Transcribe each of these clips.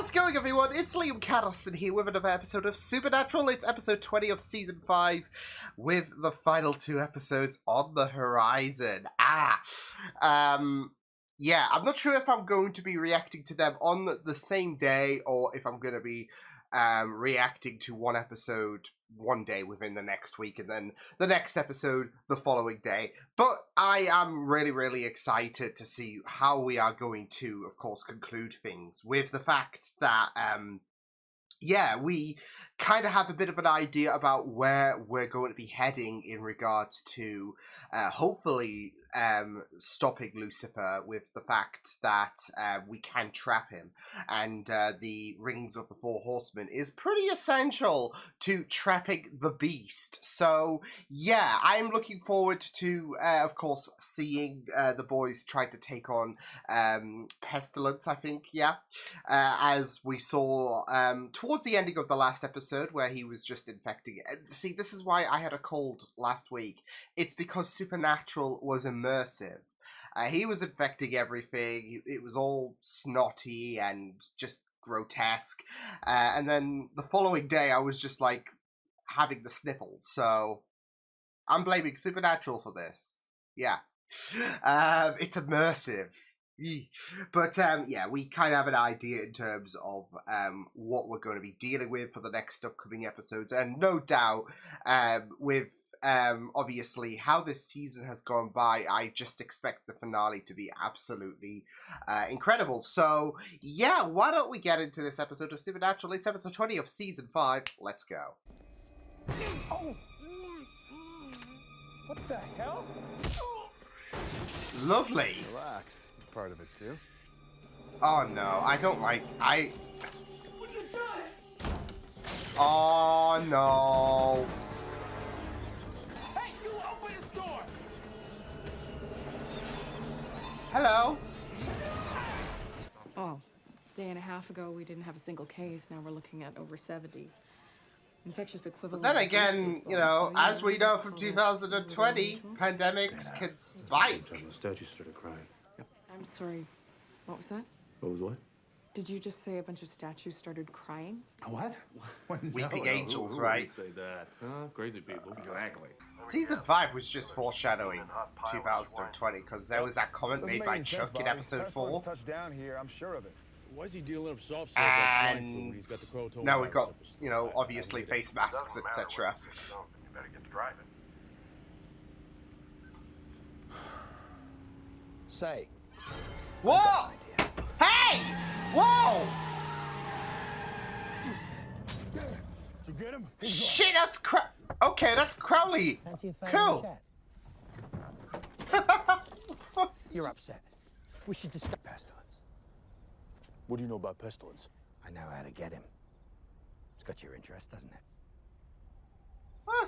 How's it going, everyone? It's Liam Caddison here with another episode of Supernatural. It's episode 20 of season 5 with the final 2 episodes on the horizon. Yeah, I'm not sure if I'm going to be reacting to them on the same day or if I'm going to be reacting to one episode one day within the next week and then the next episode the following day. But I am really excited to see how we are going to, of course, conclude things with the fact that, yeah, we kind of have a bit of an idea about where we're going to be heading in regards to, hopefully, stopping Lucifer, with the fact that we can trap him. And the Rings of the Four Horsemen is pretty essential to trapping the beast. So, yeah, I'm looking forward to, of course, seeing the boys try to take on Pestilence, I think, yeah. As we saw towards the ending of the last episode where he was just infecting it. See, this is why I had a cold last week. It's because Supernatural was immersive. He was infecting everything. It was all snotty and just grotesque. And then the following day I was just like having the sniffles. So I'm blaming Supernatural for this. Yeah. It's immersive. But yeah, we kind of have an idea in terms of what we're going to be dealing with for the next upcoming episodes, and no doubt with obviously how this season has gone by, I just expect the finale to be absolutely incredible. So yeah, why don't we get into this episode of Supernatural? It's episode 20 of season 5. Let's go. Oh. What the hell? Lovely. Relax. Part of it too. Oh no, I don't like. What are you doing? Oh no. Hey, you open this door! Hello. Oh, day and a half ago we didn't have a single case. Now we're looking at over 70. Infectious equivalent. Then again, you know, as we know from 2020, pandemics can spike. The statue started crying. I'm sorry. What was that? What was what? Did you just say a bunch of statues started crying? What? Weeping angels, who right? Would say that? Huh? Crazy people. Exactly. Season 5 was just foreshadowing 2020 because there was that comment made by Chuck in episode 4. Touch down here, I'm sure of it. Why is he dealing up soft And now we've got, you know, obviously face masks, etc. You better get to driving. Say. What? Hey! Whoa! Did you get him? Shit, that's okay, that's Crowley. Cool. You're upset. We should discuss Pestilence. What do you know about Pestilence? I know how to get him. It's got your interest, doesn't it? Huh.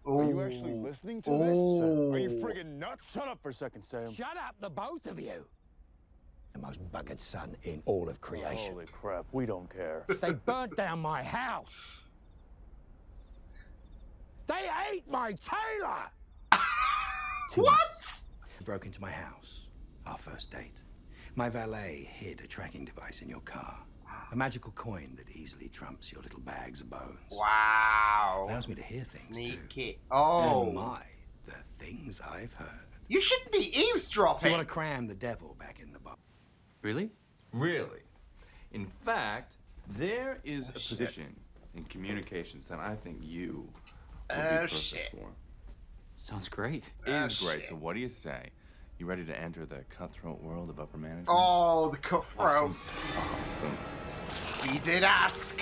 Are you actually listening to this? Are you friggin' nuts? Shut up for a second, Sam. Shut up, the both of you! The most buggered son in all of creation. Holy crap, we don't care. They burnt down my house. They ate my tailor! What? They broke into my house, our first date. My valet hid a tracking device in your car. A magical coin that easily trumps your little bags of bones. Wow. Allows me to hear things Sneaky. too. Oh. And my, the things I've heard. You shouldn't be Do you eavesdropping. want to cram the devil back in the box? Really? Really? In fact, there is a position in communications that I think you would be perfect shit. for. Sounds great. Is great. Shit. So what do you say? You ready to enter the cutthroat world of upper management? Oh, the cutthroat. Awesome. He did ask.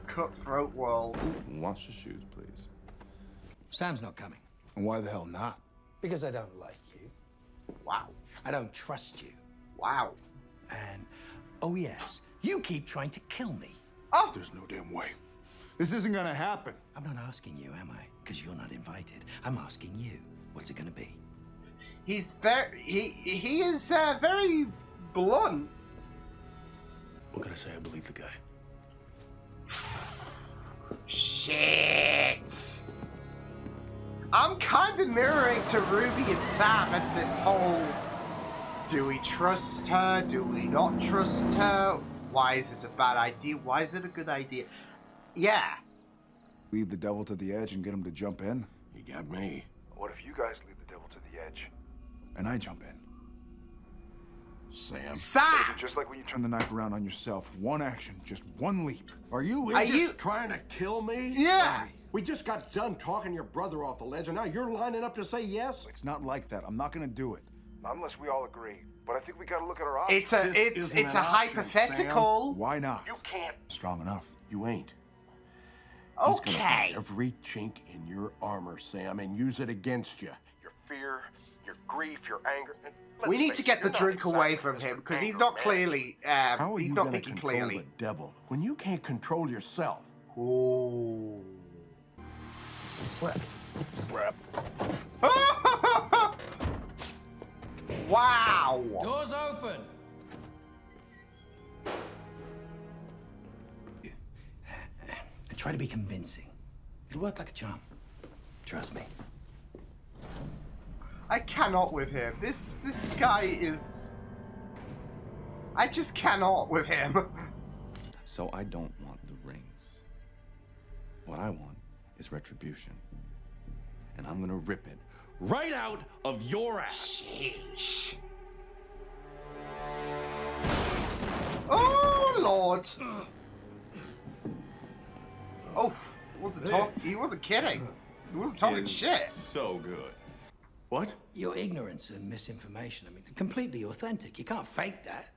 Cutthroat world. Wash your shoes, please. Sam's not coming. And why the hell not? Because I don't like you. Wow. I don't trust you. Wow. And, oh yes, you keep trying to kill me. Oh. There's no damn way. This isn't gonna happen. I'm not asking you, am I? Because you're not invited. I'm asking you. What's it gonna be? He's very. He is very blunt. What can I say? I believe the guy. Shit. I'm kind of mirroring to Ruby and Sam at this whole Do we trust her? Do we not trust her? Why is this a bad idea? Why is it a good idea? Yeah. Lead the devil to the edge and get him to jump in? You got me. What if you guys lead the devil to the edge? And I jump in? Sam. Sam! Just like when you turn the knife around on yourself. One action, just one leap. Are you trying to kill me? Yeah. We just got done talking your brother off the ledge, and now you're lining up to say yes? It's not like that. I'm not gonna do it. Not unless we all agree. But I think we gotta look at our options. It's a hypothetical. Why not? You can't. Strong enough. You ain't. He's gonna Okay. find every chink in your armor, Sam, and use it against you. Your fear, your grief, your anger. And We need let's to face get it, the you're not drink away exactly from him Mr. because he's Anger not Man. clearly. How are He's you not gonna thinking control clearly. the devil when you can't control yourself? Ooh. Crap. Wow. Doors open. Try to be convincing. It'll work like a charm. Trust me. I cannot with him. This guy is. I just cannot with him. So I don't want the rings. What I want is retribution. And I'm gonna rip it right out of your ass. Sheesh. Oh Lord. Oh, he wasn't kidding. He wasn't talking Is shit. So good. What? Your ignorance and misinformation, I mean, completely authentic. You can't fake that.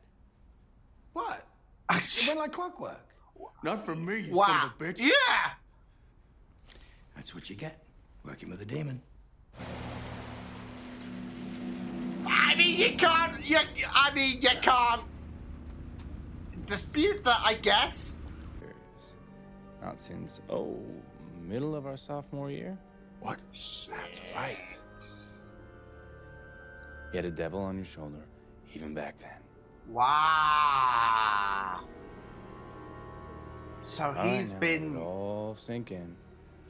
What? It went like clockwork. Not for me, you Wow. son of a bitch. Yeah. That's what you get, working with a demon. I mean, you can't. You can't dispute that, I guess. Not since, middle of our sophomore year? What? That's right. You had a devil on your shoulder, even back then. Wow. So he's Let been. it all sink in.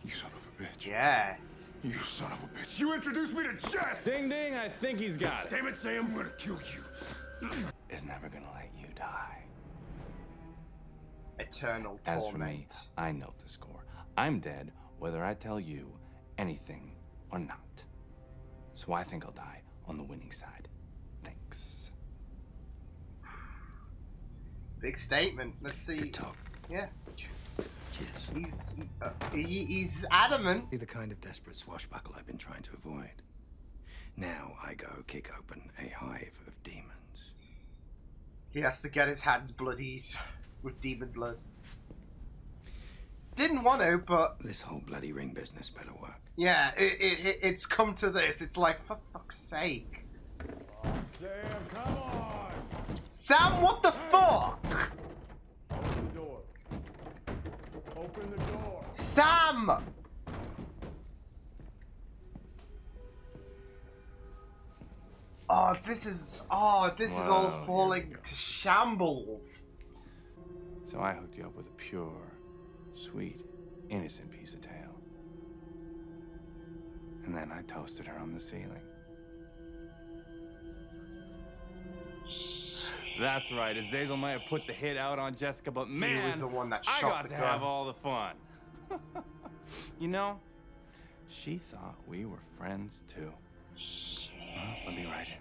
You son of a bitch. Yeah. You son of a bitch. You introduced me to Jess! Ding ding, I think he's got it. Damn it, Sam. I'm gonna kill you. Is never gonna let you die. Eternal As for me, torment. I know the score. I'm dead whether I tell you anything or not. So I think I'll die on the winning side. Thanks. Big statement. Let's see. Good talk. Yeah. Cheers. He's adamant. Be the kind of desperate swashbuckle I've been trying to avoid. Now I go kick open a hive of demons. He has to get his hands bloodied with demon blood. Didn't want to, but This whole bloody ring business better work. yeah, it's come to this. It's like, for fuck's sake. Sam, come on! Sam, what the fuck? Open the door. Open the door. Sam! This is all Wow, falling to shambles. So I hooked you up with a pure, sweet, innocent piece of tail. And then I toasted her on the ceiling. That's right. Azazel might have put the hit out on Jessica, but man, was the one that I shot got the to gun. have all the fun. You know, she thought we were friends too. Well, let me write it.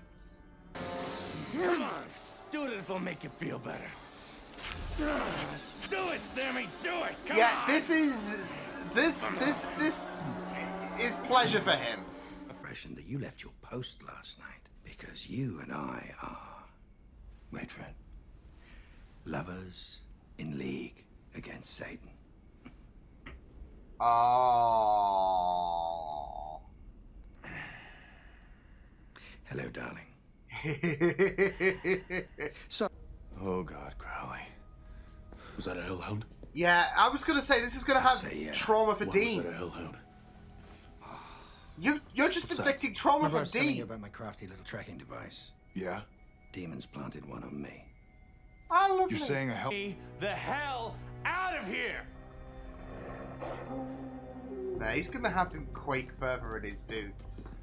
Come on, do it. It'll make you feel better. Do it, Sammy. Do it. Come Yeah, on. this is pleasure for him. Impression that you left your post last night because you and I are, wait for it, lovers in league against Satan. Oh. Hello, darling. Oh God, Crowley. Was that a hellhound? Yeah, I was gonna say this is gonna have Say, trauma for Why Dean. was that a hellhound? You're just inflicting trauma Remember I for was telling you Dean. about my crafty little tracking device? Yeah? Demons planted one on me. I love You're it. saying a hell... The hell out of here! Nah, he's gonna have him quake further in his boots.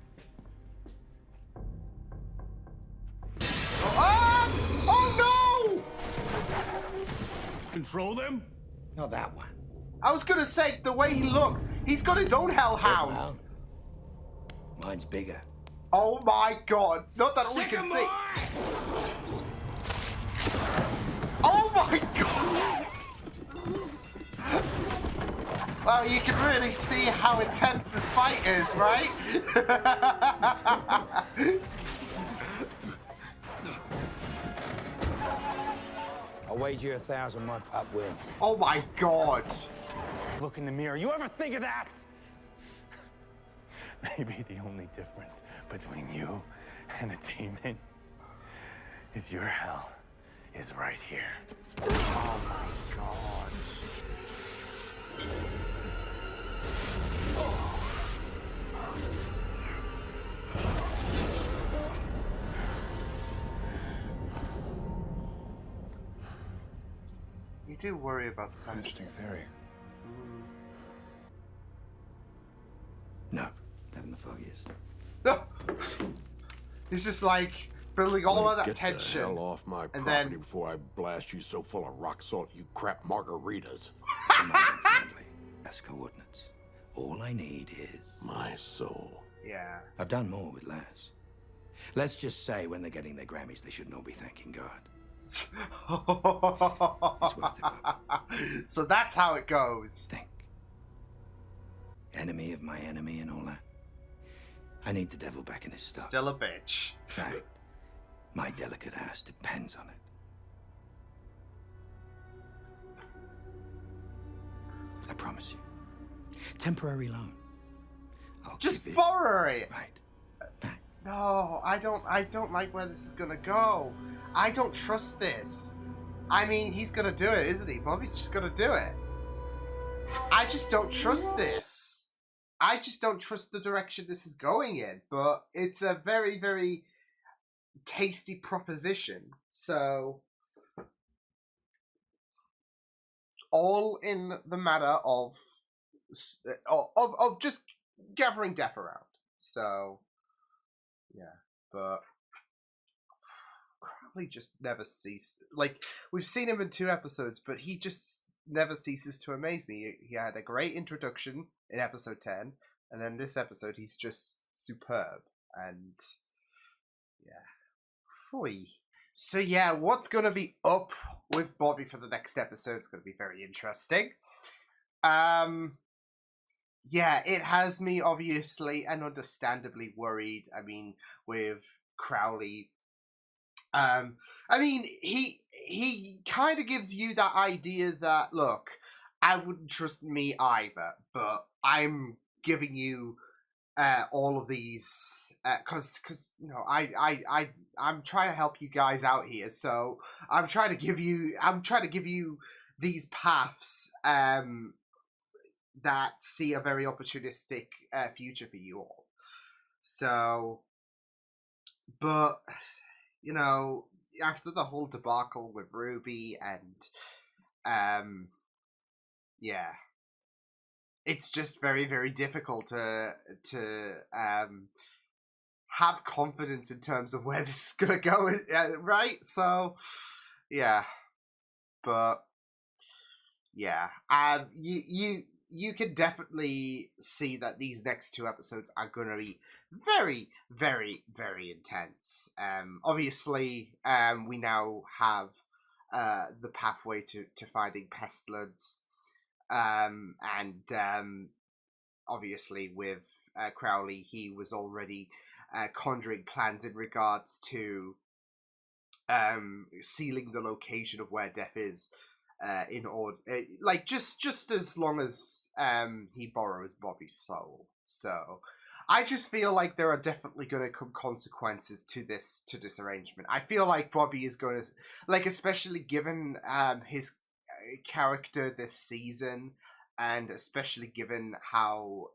Control them? Not that one. I was gonna say, the way he looked, he's got his own hellhound. Well, mine's bigger. Oh my god. Not that we can see. Oh my god. Well, you can really see how intense this fight is, right? I'll wager 1,000 my pup wins. Oh my god. Look in the mirror. You ever think of that? Maybe the only difference between you and a demon is your hell is right here. Oh my god. You do worry about something. Interesting theory. No, never the foggiest. No. It's just like building all of that Get tension. the hell off my and property then before I blast you so full of rock salt you crap margaritas. Friendly. That's coordinates. All I need is... My soul. yeah. I've done more with less. Let's just say when they're getting their Grammys, they shouldn't all be thanking God. It's worth it, Bobby. So that's how it goes. Think. Enemy of my enemy and all that. I need the devil back in his stuff. Still a bitch. In fact, my delicate ass depends on it. I promise you. Temporary loan. I'll Just give it borrow it. right back. No, I don't like where this is gonna go. I don't trust this. I mean, he's gonna do it, isn't he? Bobby's just gonna do it. I just don't trust this. I just don't trust the direction this is going in. But it's a very, very tasty proposition. So, all in the matter of just gathering death around. So, yeah, but Crowley just never ceases. Like, we've seen him in 2 episodes, but he just never ceases to amaze me. He had a great introduction in episode 10, and then this episode he's just superb. And yeah. Phew. So yeah, what's gonna be up with Bobby for the next episode is gonna be very interesting. Yeah, it has me obviously and understandably worried. I mean, with Crowley, I mean, he kind of gives you that idea that, look, I wouldn't trust me either, but I'm giving you all of these because you know I'm trying to help you guys out here, so I'm trying to give you these paths that see a very opportunistic future for you all. So, but you know, after the whole debacle with Ruby and yeah, it's just very, very difficult to have confidence in terms of where this is gonna go, right? So, yeah, but yeah, you can definitely see that these next 2 episodes are gonna be very, very, very intense. Obviously, we now have the pathway to finding pestilence. And obviously with Crowley, he was already conjuring plans in regards to sealing the location of where Death is, in order, like just as long as he borrows Bobby's soul. So I just feel like there are definitely going to come consequences to this arrangement. I feel like Bobby is going to, like, especially given his character this season, and especially given how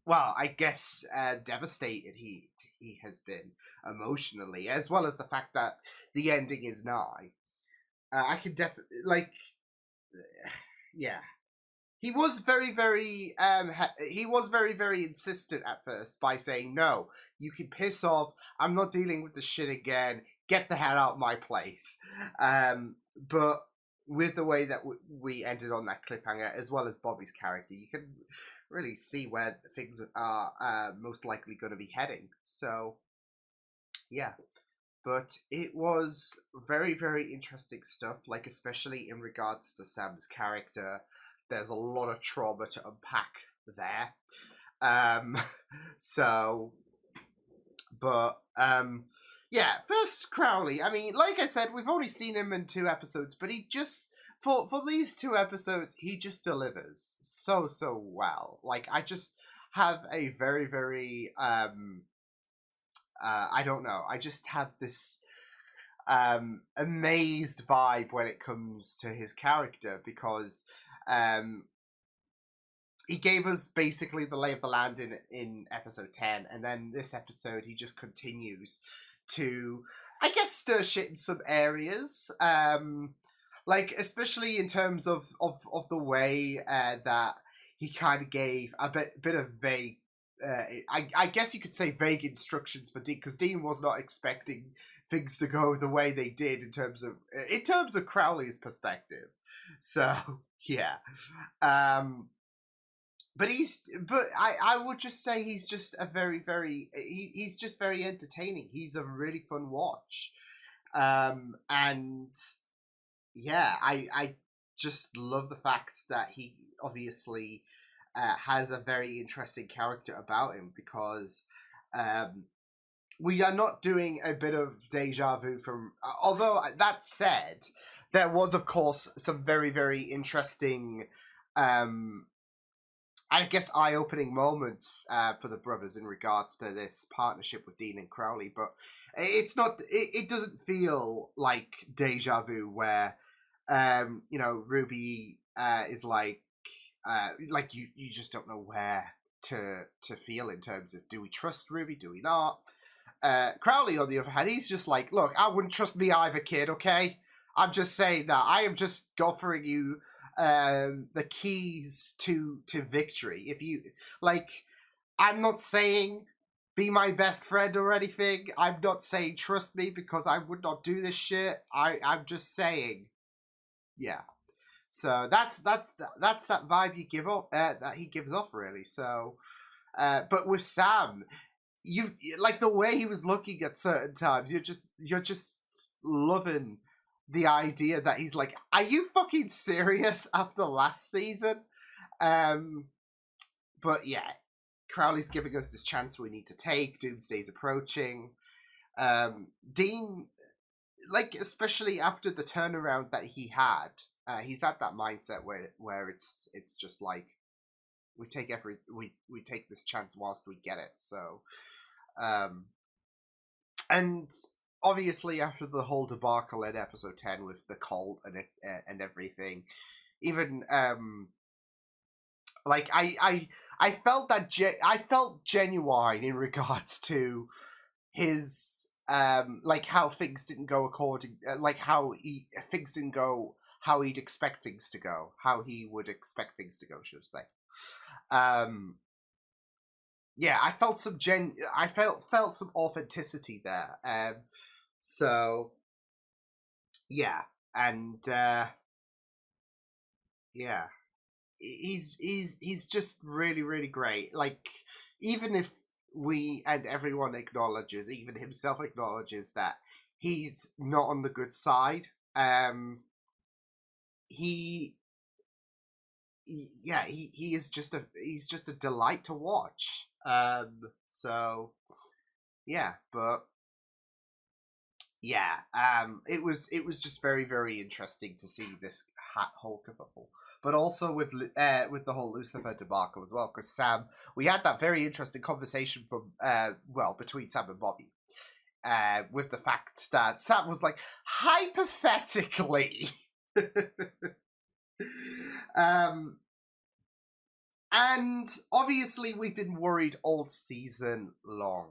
well, I guess devastated he has been emotionally, as well as the fact that the ending is nigh. I could definitely, like, yeah. He was very, very insistent at first by saying, no, you can piss off, I'm not dealing with the shit again, get the hell out of my place. But with the way that we ended on that cliffhanger, as well as Bobby's character, you can really see where things are most likely going to be heading. So, yeah. But it was very, very interesting stuff, like especially in regards to Sam's character. There's a lot of trauma to unpack there. So, but, yeah, first Crowley. I mean, like I said, we've only seen him in 2 episodes, but he just, for these 2 episodes, he just delivers so well. Like, I just have a very, very, I don't know, I just have this amazed vibe when it comes to his character, because he gave us basically the lay of the land in episode 10, and then this episode he just continues to, I guess, stir shit in some areas, like especially in terms of the way that he kind of gave a bit of vague, I guess you could say vague instructions for Dean, because Dean was not expecting things to go the way they did in terms of Crowley's perspective. So yeah, but I would just say he's just a very, very, he's just very entertaining. He's a really fun watch, and yeah, I just love the fact that he obviously has a very interesting character about him, because we are not doing a bit of deja vu from, although that said, there was of course some very, very interesting, I guess, eye-opening moments for the brothers in regards to this partnership with Dean and Crowley, but it's not, it doesn't feel like deja vu where Ruby is like you just don't know where to feel in terms of, do we trust Ruby, do we not? Crowley, on the other hand, he's just like, look, I wouldn't trust me either, kid, okay? I'm just saying that. I am just offering you the keys to victory. If you, like, I'm not saying be my best friend or anything. I'm not saying trust me, because I would not do this shit. I'm just saying, yeah. So that's that vibe you give off, that he gives off, really. So, but with Sam, you like the way he was looking at certain times. You're just loving the idea that he's like, are you fucking serious after last season? But yeah, Crowley's giving us this chance we need to take. Doomsday's approaching. Dean, like, especially after the turnaround that he had, he's at that mindset where it's just like, we take we take this chance whilst we get it. So, and obviously after the whole debacle in episode 10 with the cult and everything, even like I felt that I felt genuine in regards to his like how things didn't go according, like how things didn't go how he'd expect things to go, how he would expect things to go, should I say. Yeah, I felt some I felt some authenticity there. So yeah, and yeah, he's just really, really great. Like, even if we and everyone acknowledges, even himself acknowledges, that he's not on the good side, he is just he's just a delight to watch. So yeah, but yeah, it was just very, very interesting to see this whole kerfuffle, but also with the whole Lucifer debacle as well, because Sam, we had that very interesting conversation from between Sam and Bobby, with the fact that Sam was like, hypothetically, and obviously we've been worried all season long,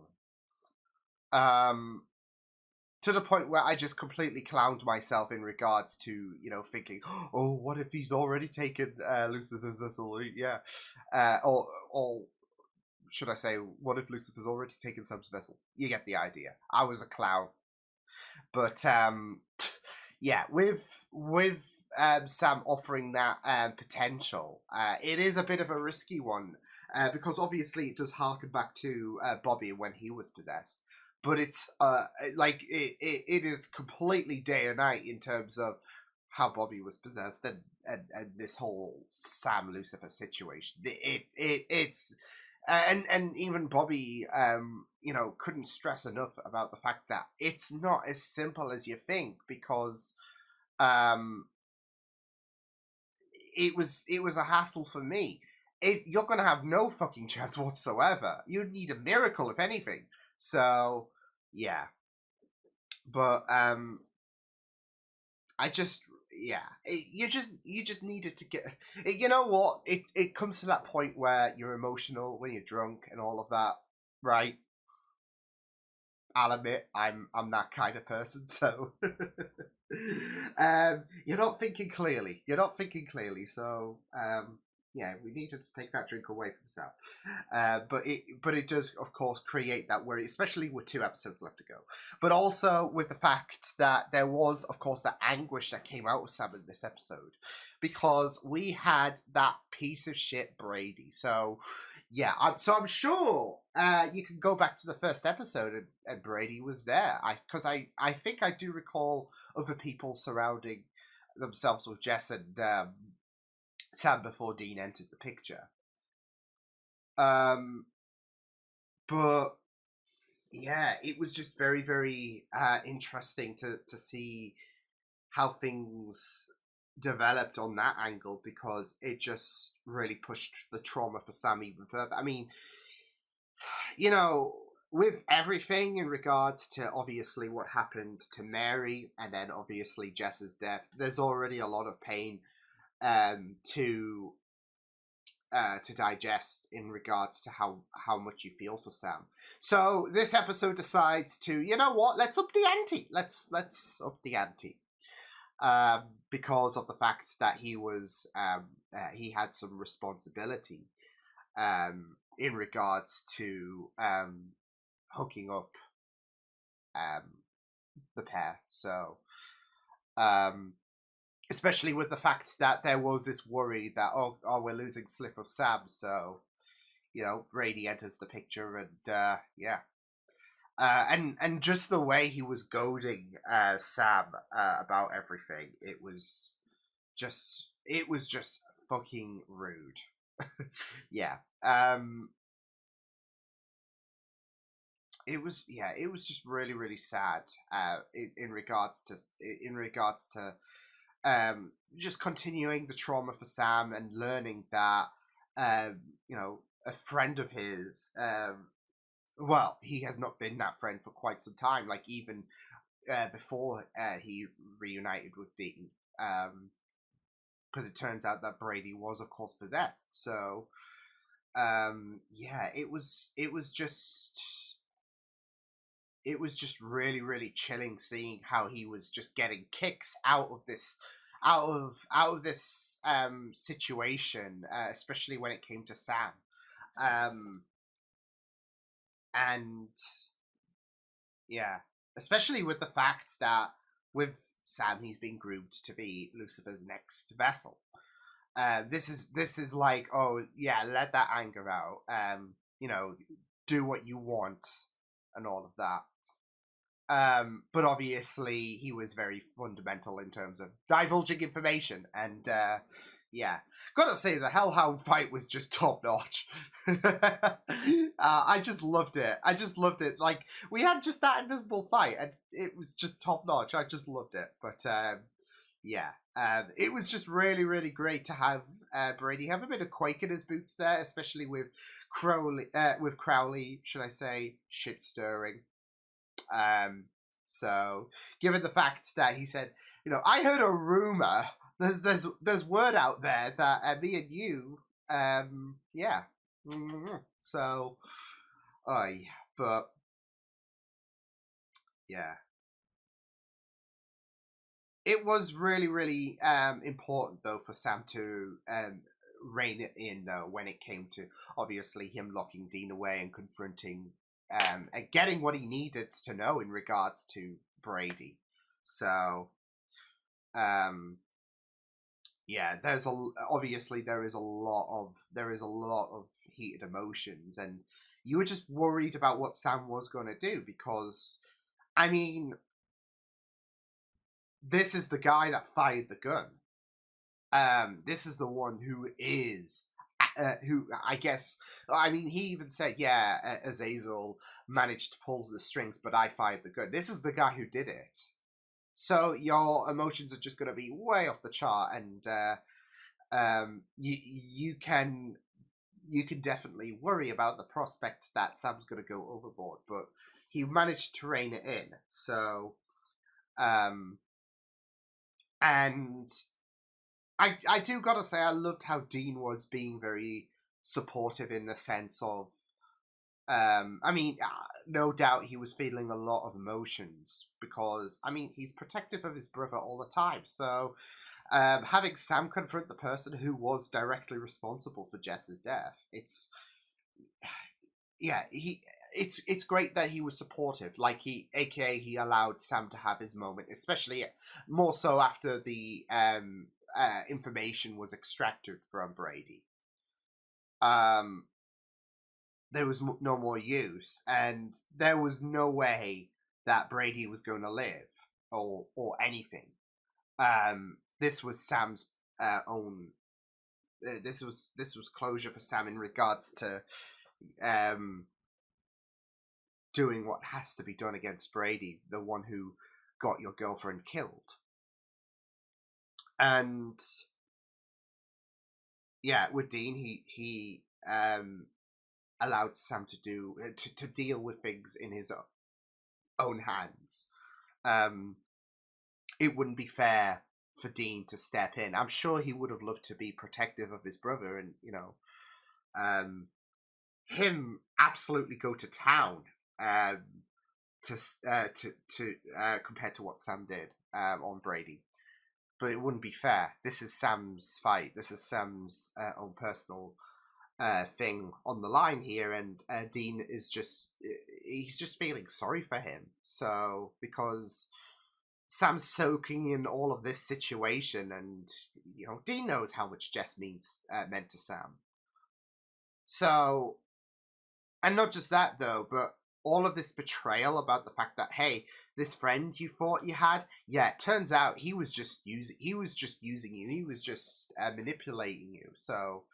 to the point where I just completely clowned myself in regards to, thinking, oh, what if he's already taken Lucifer's vessel? Yeah. Or should I say, what if Lucifer's already taken Sam's vessel? You get the idea. I was a clown. But yeah, with Sam offering that potential, it is a bit of a risky one because obviously it does harken back to Bobby when he was possessed. But it's like it is completely day and night in terms of how Bobby was possessed and this whole Sam Lucifer situation. It's and even Bobby, you know, couldn't stress enough about the fact that it's not as simple as you think because um, it was a hassle for me. You're gonna have no fucking chance whatsoever. You'd need a miracle if anything. So yeah, but I just you just needed to get. You know what? It comes to that point where you're emotional when you're drunk and all of that, right? I'll admit I'm that kind of person. So you're not thinking clearly. You're not thinking clearly. So yeah, we needed to take that drink away from Sal. But it does of course create that worry, especially with 2 episodes left to go. But also with the fact that there was of course that anguish that came out of Sam in this episode, because we had that piece of shit Brady. So yeah, I'm sure you can go back to the first episode and Brady was there. Because I think I do recall other people surrounding themselves with Jess and Sam before Dean entered the picture. But yeah, it was just very, very interesting to see how things developed on that angle, because it just really pushed the trauma for Sam even further. I mean, you know, with everything in regards to obviously what happened to Mary and then obviously Jess's death, there's already a lot of pain to digest in regards to how much you feel for Sam. So this episode decides to, you know what, let's up the ante. Let's up the ante. Because of the fact that he had some responsibility in regards to hooking up the pair. So especially with the fact that there was this worry that we're losing slip of Sam, so you know Brady enters the picture and yeah. And just the way he was goading Sam about everything, it was just fucking rude. Yeah. It was just really really sad. In regards to just continuing the trauma for Sam and learning that you know a friend of his well, he has not been that friend for quite some time. Like even before he reunited with Dean, because it turns out that Brady was, of course, possessed. So, yeah, it was just really really chilling seeing how he was just getting kicks out of this situation, especially when it came to Sam. And yeah, especially with the fact that with Sam, he's been groomed to be Lucifer's next vessel. This is like, oh yeah, let that anger out. You know, do what you want and all of that. But obviously, he was very fundamental in terms of divulging information, and yeah, gotta say the Hellhound fight was just top notch. I just loved it. Like we had just that invisible fight, and it was just top notch. I just loved it. But yeah, it was just really, really great to have Brady have a bit of quake in his boots there, especially with Crowley, should I say, shit stirring. So given the fact that he said, you know, I heard a rumor. There's word out there that me and you, yeah. So, oh yeah, but yeah, it was really really important though for Sam to rein it in though when it came to obviously him locking Dean away and confronting and getting what he needed to know in regards to Brady. So, yeah, obviously there is a lot of heated emotions, and you were just worried about what Sam was going to do because, I mean, this is the guy that fired the gun. This is the one who is, who I guess, I mean, he even said, yeah, Azazel managed to pull the strings, but I fired the gun. This is the guy who did it. So your emotions are just going to be way off the chart, and you can definitely worry about the prospect that Sam's going to go overboard, but he managed to rein it in. So, and I do gotta say, I loved how Dean was being very supportive in the sense of, I mean, no doubt he was feeling a lot of emotions because, I mean, he's protective of his brother all the time. So, having Sam confront the person who was directly responsible for Jess's death, it's great that he was supportive. Like aka he allowed Sam to have his moment, especially more so after the information was extracted from Brady. There was no more use, and there was no way that Brady was going to live or anything. This was Sam's own. This was closure for Sam in regards to doing what has to be done against Brady, the one who got your girlfriend killed. And yeah, with Dean, he allowed Sam to deal with things in his own hands. It wouldn't be fair for Dean to step in. I'm sure he would have loved to be protective of his brother, and him absolutely go to town compared to what Sam did on Brady. But it wouldn't be fair. This is Sam's fight. This is Sam's own personal thing on the line here, and Dean is he's just feeling sorry for him. So, because Sam's soaking in all of this situation, and Dean knows how much Jess meant to Sam. So, and not just that though, but all of this betrayal about the fact that, hey, this friend you thought you had, yeah, it turns out he was just using you. He was just manipulating you. So,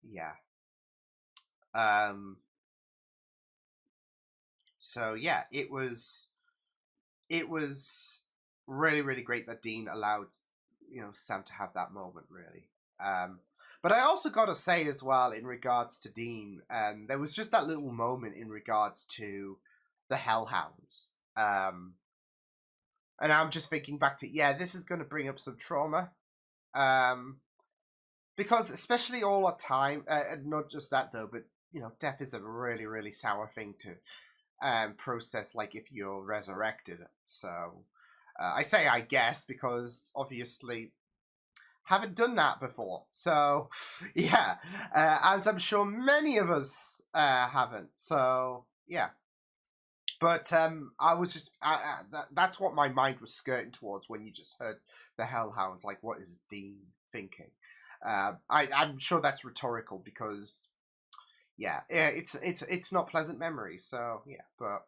yeah. So yeah, it was really, really great that Dean allowed Sam to have that moment, really. But I also got to say as well, in regards to Dean, there was just that little moment in regards to the Hellhounds. And I'm just thinking back to, yeah, this is going to bring up some trauma. Because especially all the time, and not just that though, but, death is a really, really sour thing to process, like if you're resurrected. So I say I guess because obviously haven't done that before. So yeah, as I'm sure many of us haven't. So yeah. But I was just that's what my mind was skirting towards when you just heard the Hellhounds. Like, what is Dean thinking? I'm sure that's rhetorical because yeah, it's not pleasant memories. So yeah, but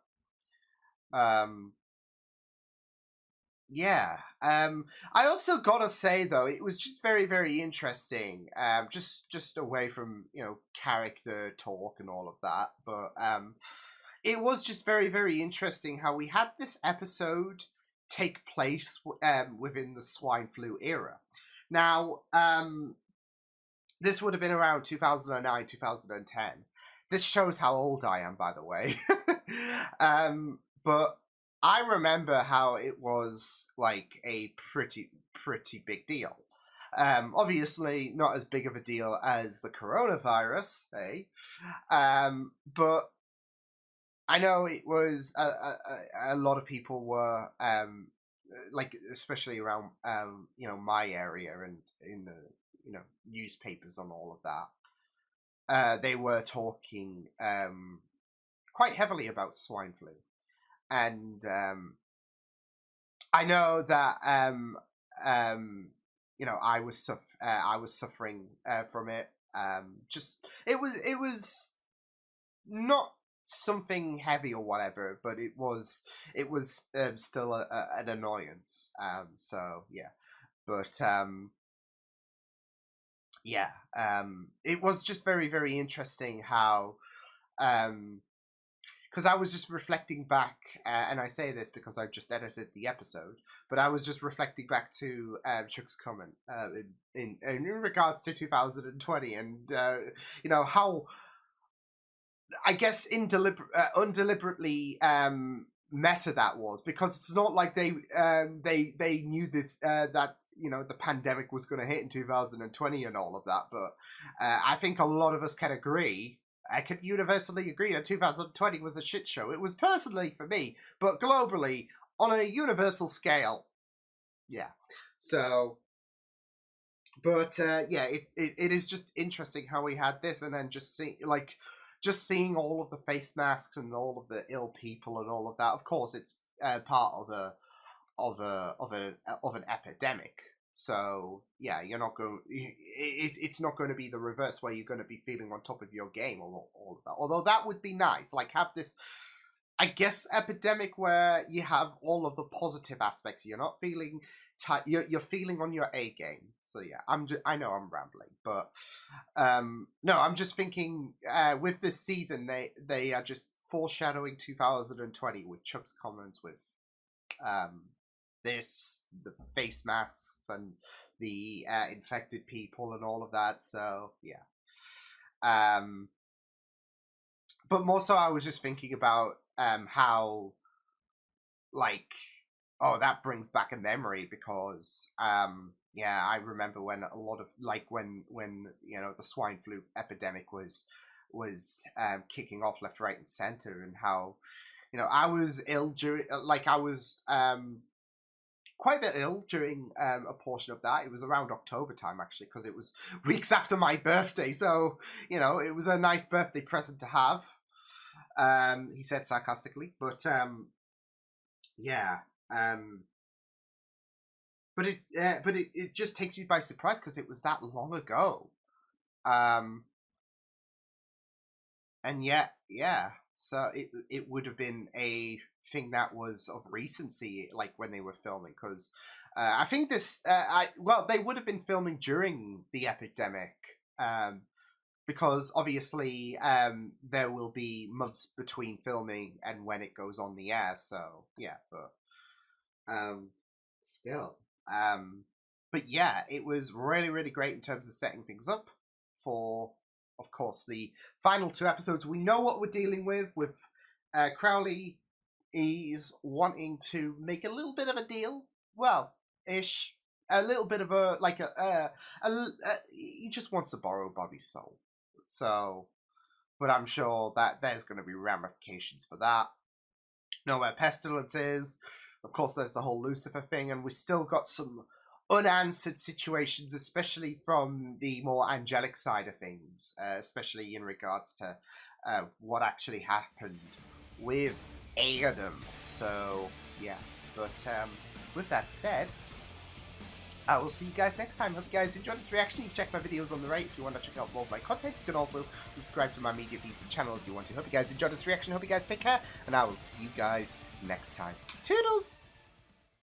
yeah. I also gotta say though, it was just very, very interesting. Just away from character talk and all of that, but it was just very, very interesting how we had this episode take place within the swine flu era. Now, this would have been around 2009, 2010. This shows how old I am, by the way. But I remember how it was like a pretty big deal. Obviously not as big of a deal as the coronavirus, but I know it was a lot of people were like, especially around my area and in the newspapers and all of that. They were talking quite heavily about swine flu, and I know that you know, I was suffering from it. Just it was not something heavy or whatever, but it was still an annoyance. So yeah, but yeah, it was just very, very interesting how because I was just reflecting back, and I say this because I've just edited the episode, but I was just reflecting back to Chuck's comment in regards to 2020, and you know how I guess undeliberately meta that was, because it's not like they knew this that you know the pandemic was going to hit in 2020 and all of that, but I think a lot of us can agree. I could universally agree that 2020 was a shit show. It was personally for me, but globally on a universal scale, yeah. So, but yeah, it is just interesting how we had this, and then just seeing all of the face masks and all of the ill people and all of that. Of course, it's part of an epidemic. So yeah, you're not going. It's not going to be the reverse where you're going to be feeling on top of your game or all of that. Although that would be nice. Like have this, I guess, epidemic where you have all of the positive aspects. You're not feeling. You're feeling on your A game. So yeah, I know I'm rambling, but no, I'm just thinking with this season they are just foreshadowing 2020 with Chuck's comments with the face masks and the infected people and all of that. So yeah, but more so I was just thinking about how like. Oh, that brings back a memory because, yeah, I remember when a lot of when you know the swine flu epidemic was kicking off left, right, and center, and how you know I was ill during I was quite a bit ill during a portion of that. It was around October time actually because it was weeks after my birthday, so you know it was a nice birthday present to have. He said sarcastically, but yeah. But it just takes you by surprise because it was that long ago. And yet, yeah. So it would have been a thing that was of recency, like when they were filming, because I think this, they would have been filming during the epidemic, because obviously there will be months between filming and when it goes on the air. So yeah, but. Still. But yeah, it was really, really great in terms of setting things up for, of course, the final two episodes. We know what we're dealing with Crowley is wanting to make a little bit of a deal. Well, ish. A little bit of he just wants to borrow Bobby's soul. So, but I'm sure that there's going to be ramifications for that. Know where Pestilence is. Of course, there's the whole Lucifer thing, and we've still got some unanswered situations, especially from the more angelic side of things, especially in regards to what actually happened with Adam. So, yeah. But with that said, I will see you guys next time. Hope you guys enjoyed this reaction. You can check my videos on the right if you want to check out more of my content. You can also subscribe to my media feeds and channel if you want to. Hope you guys enjoyed this reaction. Hope you guys take care, and I will see you guys next time. Toodles!